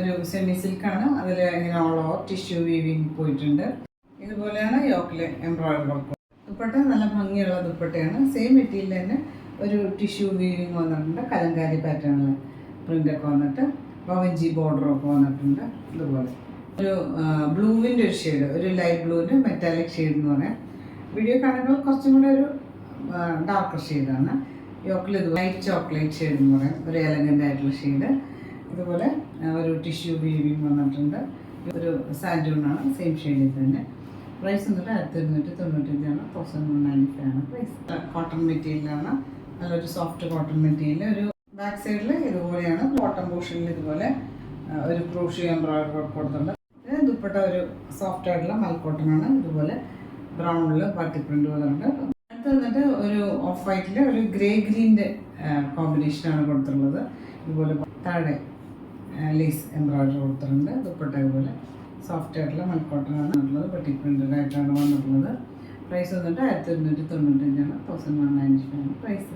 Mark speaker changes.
Speaker 1: ഒരു സെമി സിൽക്കാണ്. അതിൽ ഇങ്ങനെ ഓൾ ഓവർ ടിഷ്യൂ വീവിങ് പോയിട്ടുണ്ട്. ഇതുപോലെയാണ് യോക്കിലെ എംബ്രോയിഡറി വർക്ക്. ദുപ്പട്ട നല്ല ഭംഗിയുള്ള ദുപ്പട്ടയാണ്. സെയിം മെറ്റീരിയൽ തന്നെ ഒരു ടിഷ്യൂ വീവിങ് വന്നിട്ടുണ്ട്. കലങ്കാരി പാറ്റേണിൽ പ്രിൻ്റൊക്കെ വന്നിട്ട് പവഞ്ചി ബോർഡറൊക്കെ വന്നിട്ടുണ്ട്. ഇതുപോലെ ഒരു ബ്ലൂവിൻ്റെ ഒരു ഷെയ്ഡ്, ഒരു ലൈറ്റ് ബ്ലൂവിൻ്റെ മെറ്റാലിക് ഷെയ്ഡ് എന്ന് പറയാം. വീഡിയോ കാണുമ്പോൾ കുറച്ചും കൂടെ ഒരു ഡാർക്കർ ഷെയ്ഡാണ്. യോക്കിൽ ഇത് ലൈറ്റ് ചോക്ലേറ്റ് ഷെയ്ഡ് എന്ന് പറയാം, ഒരു എലഗൻ്റ് ആയിട്ടുള്ള ഷെയ്ഡ്. ഇതുപോലെ ഒരു ടിഷ്യൂ വീവിങ് വന്നിട്ടുണ്ട്. ഒരു സാൻഡൂണാണ്, സെയിം ഷെയ്ഡിൽ തന്നെ. പ്രൈസ് വന്നിട്ട് 1295 1195 പ്രൈസ്. കോട്ടൺ മെറ്റീരിയലാണ്, നല്ലൊരു സോഫ്റ്റ് കോട്ടൺ മെറ്റീരിയൽ. ഒരു ബാക്ക് സൈഡിൽ ഇതുപോലെയാണ്, ബോട്ടം പോർഷനിൽ ഇതുപോലെ ഒരു ക്രോഷ്യോ എംബ്രോയിഡറി വർക്ക് കൊടുത്തിട്ടുണ്ട്. ദുപ്പട്ട ഒരു സോഫ്റ്റ് ആയിട്ടുള്ള മൽക്കോട്ടനാണ്. ഇതുപോലെ ബ്രൗണിൽ പാർട്ടി പ്രിന്റ് വന്നിട്ടുണ്ട്. അടുത്ത് വന്നിട്ട് ഒരു ഓഫ് വൈറ്റിൽ ഒരു ഗ്രേ ഗ്രീൻ്റെ കോമ്പിനേഷനാണ് കൊടുത്തിട്ടുള്ളത്. ഇതുപോലെ താഴെ ലേസ് എംബ്രോയിഡറി കൊടുത്തിട്ടുണ്ട്. ദുപ്പട്ട ഇതുപോലെ സോഫ്റ്റ് ആയിട്ടുള്ള മൽക്കോട്ടനാണ് ഉള്ളത്, പാർട്ടി പ്രിന്റഡ് ആയിട്ടാണ് വന്നിട്ടുള്ളത്. പ്രൈസ് വന്നിട്ട് 1295 1195 പ്രൈസ്.